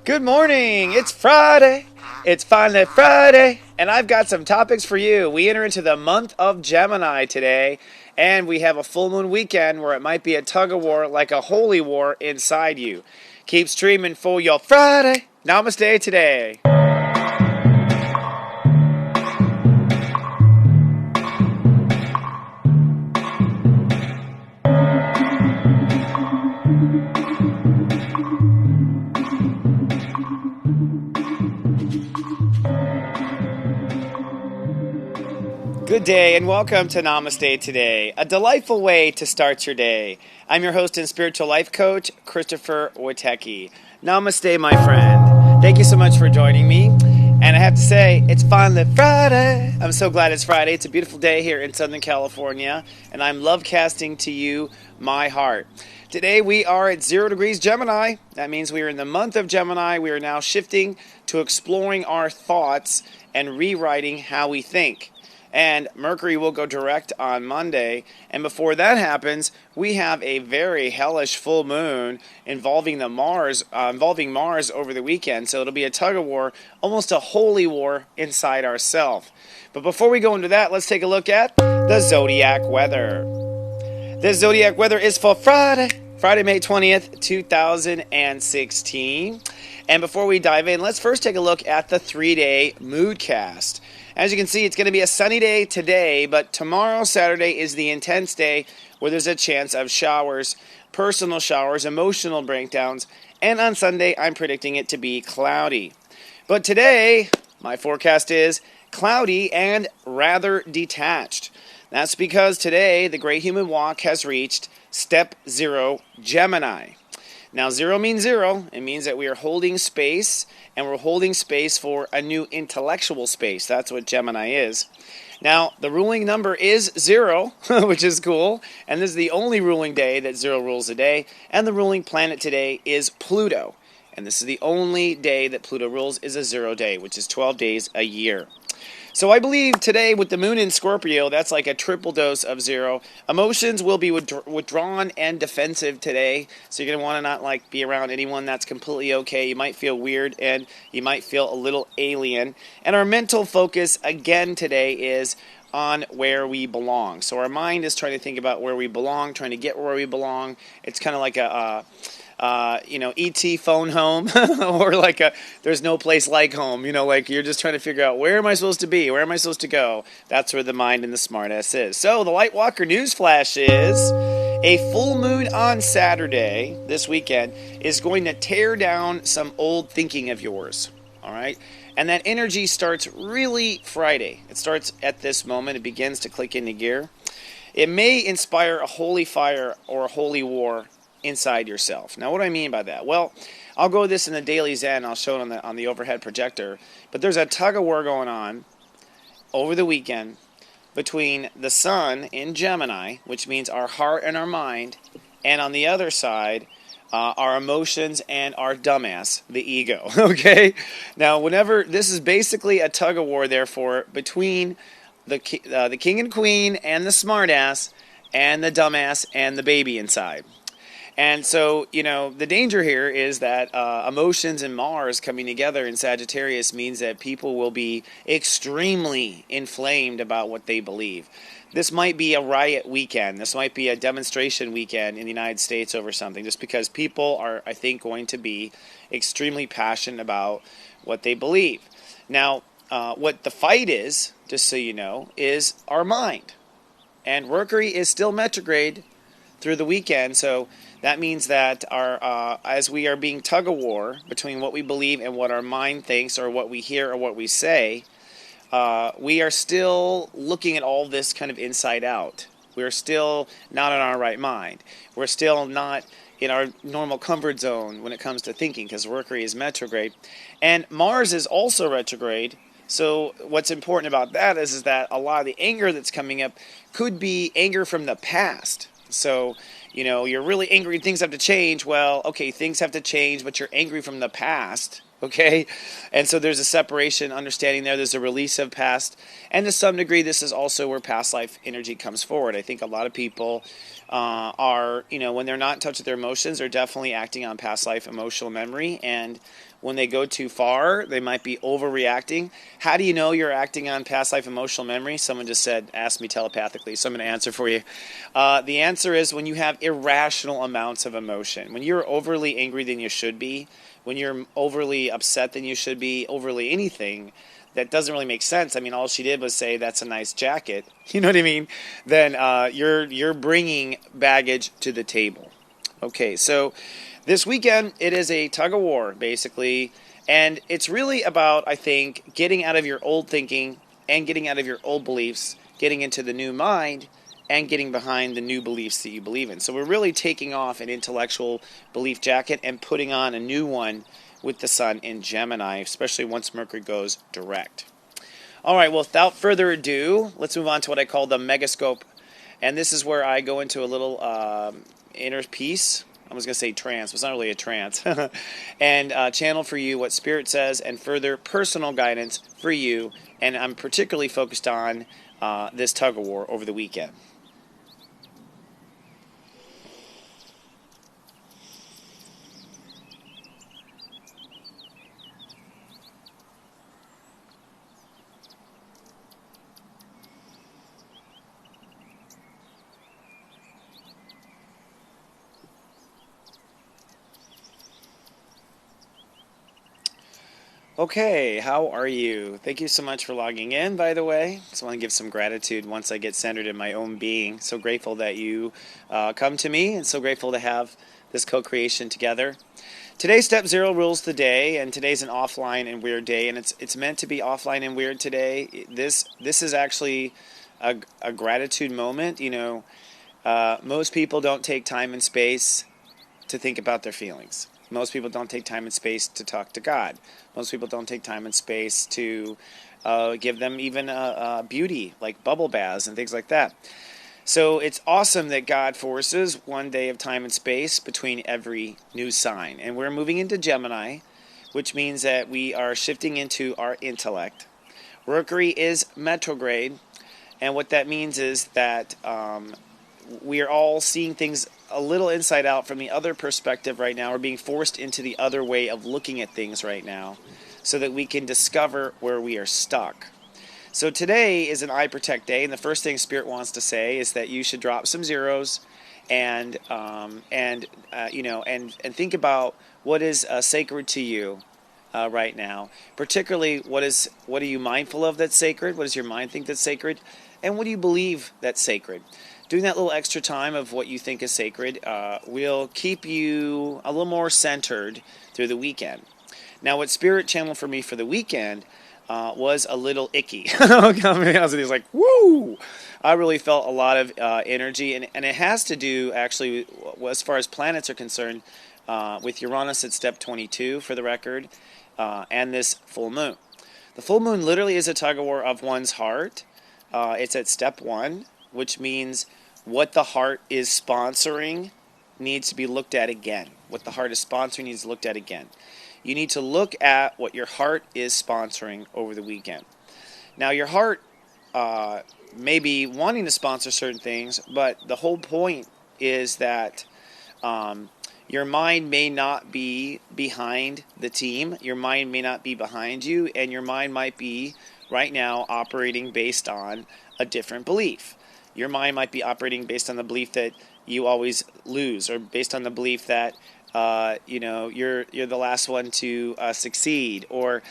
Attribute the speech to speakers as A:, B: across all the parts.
A: Good morning. It's Friday. It's finally Friday. And I've got some topics for you. We enter into the month of Gemini today. And we have a full moon weekend where it might be a tug of war, like a holy war inside you. Keep streaming for your Friday. Namaste today. Good day and welcome to Namaste today, a delightful way to start your day. I'm your host and spiritual life coach, Christopher Witecki. Namaste, my friend. Thank you so much for joining me. And I have to say, it's finally Friday. I'm so glad it's Friday. It's a beautiful day here in Southern California, and I'm love casting to you my heart. Today we are at 0 degrees Gemini. That means we are in the month of Gemini. We are now shifting to exploring our thoughts and rewriting how we think. And Mercury will go direct on Monday. And before that happens, we have a very hellish full moon involving Mars over the weekend. So it'll be a tug of war, almost a holy war inside ourselves. But before we go into that, let's take a look at the zodiac weather. The zodiac weather is for Friday, May 20th, 2016. And before we dive in, let's first take a look at the 3-day moodcast. As you can see, it's going to be a sunny day today, but tomorrow, Saturday, is the intense day where there's a chance of showers, personal showers, emotional breakdowns, and on Sunday, I'm predicting it to be cloudy. But today, my forecast is cloudy and rather detached. That's because today, the Great Human Walk has reached step 0, Gemini. Now, 0 means 0. It means that we are holding space, and we're holding space for a new intellectual space. That's what Gemini is. Now, the ruling number is 0, which is cool, and this is the only ruling day that 0 rules a day, and the ruling planet today is Pluto. And this is the only day that Pluto rules is a 0 day, which is 12 days a year. So I believe today with the moon in Scorpio, that's like a triple dose of 0. Emotions will be withdrawn and defensive today. So you're going to want to not be around anyone. That's completely okay. You might feel weird and you might feel a little alien. And our mental focus again today is on where we belong. So our mind is trying to think about where we belong, trying to get where we belong. It's kind of like a E.T. phone home, or there's no place like home, you're just trying to figure out where am I supposed to be, where am I supposed to go. That's where the mind and the smartass is. So the Lightwalker newsflash is a full moon on Saturday this weekend is going to tear down some old thinking of yours, all right? And that energy starts really Friday. It starts at this moment. It begins to click into gear. It may inspire a holy fire or a holy war inside yourself. Now, what do I mean by that? Well, I'll go this in the Daily Zen. I'll show it on the overhead projector. But there's a tug of war going on over the weekend between the sun in Gemini, which means our heart and our mind, and on the other side, our emotions and our dumbass, the ego. Okay? Now, this is basically a tug of war, therefore, between the king and queen and the smartass and the dumbass and the baby inside. And so, the danger here is that emotions and Mars coming together in Sagittarius means that people will be extremely inflamed about what they believe. This might be a riot weekend. This might be a demonstration weekend in the United States over something, just because people are, I think, going to be extremely passionate about what they believe. Now, what the fight is, just so you know, is our mind. And Mercury is still retrograde through the weekend, so that means that as we are being tug of war between what we believe and what our mind thinks, or what we hear or what we say, we are still looking at all this kind of inside out. We're still not in our right mind. We're still not in our normal comfort zone when it comes to thinking, because Mercury is retrograde. And Mars is also retrograde. So what's important about that is that a lot of the anger that's coming up could be anger from the past. So, you're really angry, things have to change. Well, okay, things have to change, but you're angry from the past. Okay, and so there's a separation, understanding there. There's a release of past, and to some degree, this is also where past life energy comes forward. I think a lot of people are, when they're not in touch with their emotions, they're definitely acting on past life emotional memory, and when they go too far, they might be overreacting. How do you know you're acting on past life emotional memory? Someone just asked me telepathically, so I'm going to answer for you. The answer is when you have irrational amounts of emotion. When you're overly angry than you should be, when you're overly upset than you should be, overly anything that doesn't really make sense. I mean, all she did was say, that's a nice jacket. You know what I mean? Then you're bringing baggage to the table. Okay, so this weekend, it is a tug of war, basically. And it's really about, I think, getting out of your old thinking and getting out of your old beliefs, getting into the new mind, and getting behind the new beliefs that you believe in. So we're really taking off an intellectual belief jacket and putting on a new one with the sun in Gemini, especially once Mercury goes direct. All right, well, without further ado, let's move on to what I call the megascope. And this is where I go into a little inner peace. I was going to say trance, but it's not really a trance. And channel for you what Spirit says and further personal guidance for you. And I'm particularly focused on this tug of war over the weekend. Okay, how are you? Thank you so much for logging in, by the way. Just want to give some gratitude once I get centered in my own being. So grateful that you come to me, and so grateful to have this co-creation together. Today's step 0 rules the day, and today's an offline and weird day, and it's meant to be offline and weird today. This is actually a gratitude moment. Most people don't take time and space to think about their feelings. Most people don't take time and space to talk to God. Most people don't take time and space to give them even beauty, like bubble baths and things like that. So it's awesome that God forces one day of time and space between every new sign. And we're moving into Gemini, which means that we are shifting into our intellect. Mercury is retrograde, and what that means is that we are all seeing things a little inside out from the other perspective right now. We're being forced into the other way of looking at things right now so that we can discover where we are stuck. So today is an I Protect day, and the first thing Spirit wants to say is that you should drop some zeros and think about what is sacred to you right now. Particularly, what are you mindful of that's sacred? What does your mind think that's sacred? And what do you believe that's sacred? Doing that little extra time of what you think is sacred will keep you a little more centered through the weekend. Now, what Spirit channeled for me for the weekend was a little icky. I'm going to be honest with you, it's like, woo! I really felt a lot of energy, and it has to do, actually, as far as planets are concerned, with Uranus at step 22, for the record, and this full moon. The full moon literally is a tug-of-war of one's heart. It's at step 1, which means what the heart is sponsoring needs to be looked at again. What the heart is sponsoring needs to be looked at again. You need to look at what your heart is sponsoring over the weekend. Now, your heart may be wanting to sponsor certain things, but the whole point is that your mind may not be behind the team. Your mind may not be behind you, and your mind might be right now operating based on a different belief. Your mind might be operating based on the belief that you always lose, or based on the belief that you're the last one to succeed, or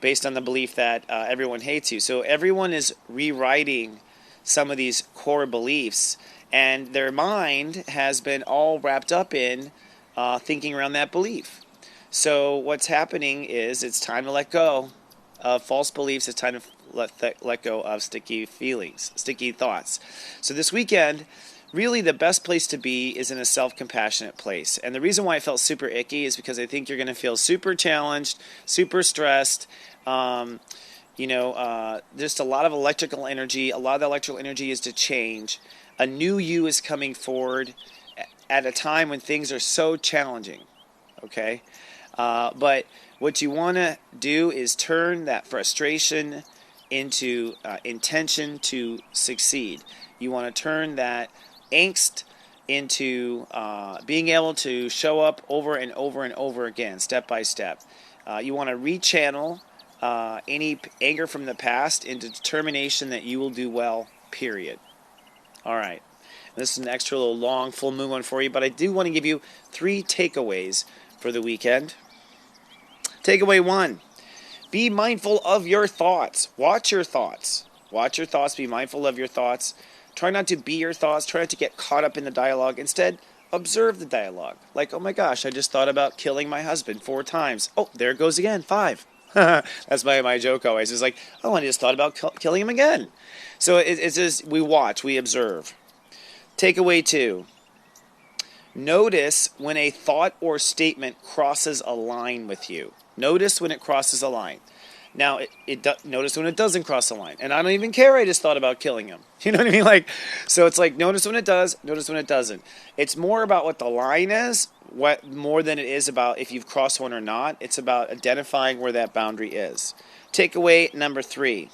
A: based on the belief that everyone hates you. So everyone is rewriting some of these core beliefs, and their mind has been all wrapped up in thinking around that belief. So what's happening is it's time to let go of false beliefs. It's time to let go of sticky feelings, sticky thoughts. So this weekend, really the best place to be is in a self-compassionate place. And the reason why I felt super icky is because I think you're going to feel super challenged, super stressed, just a lot of electrical energy. A lot of the electrical energy is to change. A new you is coming forward at a time when things are so challenging, okay? But What you want to do is turn that frustration into intention to succeed. You want to turn that angst into being able to show up over and over and over again, step by step. You want to rechannel any anger from the past into determination that you will do well, period. All right. This is an extra little long full moon one for you, but I do want to give you 3 takeaways for the weekend. Takeaway 1, be mindful of your thoughts. Watch your thoughts. Watch your thoughts. Be mindful of your thoughts. Try not to be your thoughts. Try not to get caught up in the dialogue. Instead, observe the dialogue. Like, oh my gosh, I just thought about killing my husband 4 times. Oh, there it goes again, 5. That's my joke always. It's like, oh, I just thought about killing him again. So it's just, we watch, we observe. Takeaway 2, notice when a thought or statement crosses a line with you. Notice when it crosses a line. Now, notice when it doesn't cross the line. And I don't even care, I just thought about killing him. You know what I mean? Like, so it's like, notice when it does, notice when it doesn't. It's more about what the line is, more than it is about if you've crossed one or not. It's about identifying where that boundary is. Takeaway number 3.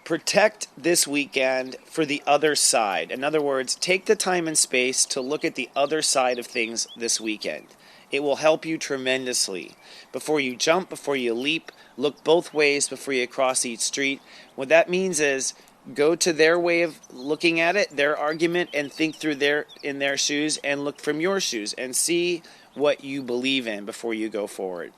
A: Protect this weekend for the other side. In other words, take the time and space to look at the other side of things this weekend. It will help you tremendously. Before you jump, before you leap, look both ways before you cross each street. What that means is go to their way of looking at it, their argument, and think through in their shoes, and look from your shoes and see what you believe in before you go forward.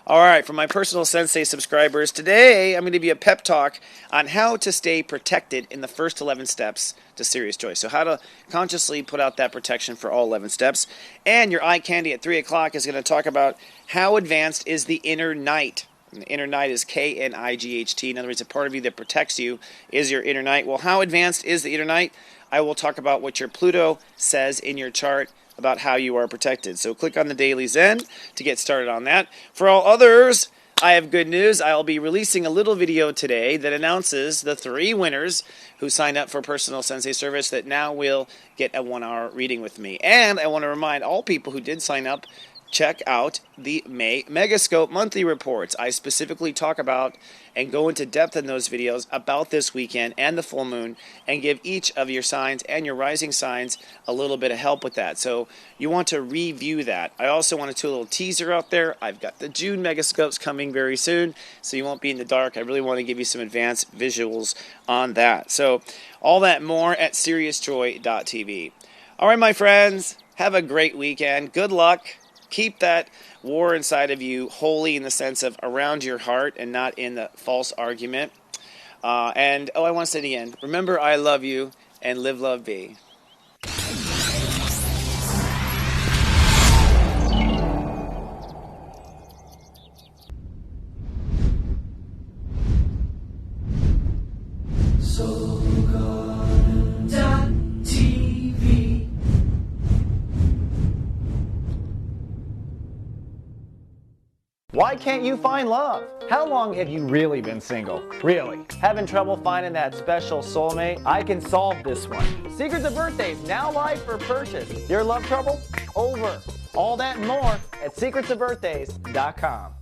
A: All right, for my personal Sensei subscribers, today I'm going to give you a pep talk on how to stay protected in the first 11 steps to serious joy. So how to consciously put out that protection for all 11 steps. And your eye candy at 3 o'clock is going to talk about how advanced is the inner night. And the inner night is K-N-I-G-H-T. In other words, a part of you that protects you is your inner night. Well, how advanced is the inner night? I will talk about what your Pluto says in your chart about how you are protected. So click on the Daily Zen to get started on that. For all others, I have good news. I'll be releasing a little video today that announces the 3 winners who signed up for personal Sensei service that now will get a 1-hour reading with me. And I want to remind all people who did sign up, check out the May Megascope monthly reports. I specifically talk about and go into depth in those videos about this weekend and the full moon and give each of your signs and your rising signs a little bit of help with that. So you want to review that. I also want to do a little teaser out there. I've got the June Megascopes coming very soon, so you won't be in the dark. I really want to give you some advanced visuals on that. So all that more at SeriousJoy.tv. All right, my friends, have a great weekend. Good luck. Keep that war inside of you holy in the sense of around your heart and not in the false argument. I want to say it again. Remember, I love you, and live, love, be.
B: Why can't you find love? How long have you really been single? Really? Having trouble finding that special soulmate? I can solve this one. Secrets of Birthdays, now live for purchase. Your love trouble? Over. All that and more at secretsofbirthdays.com.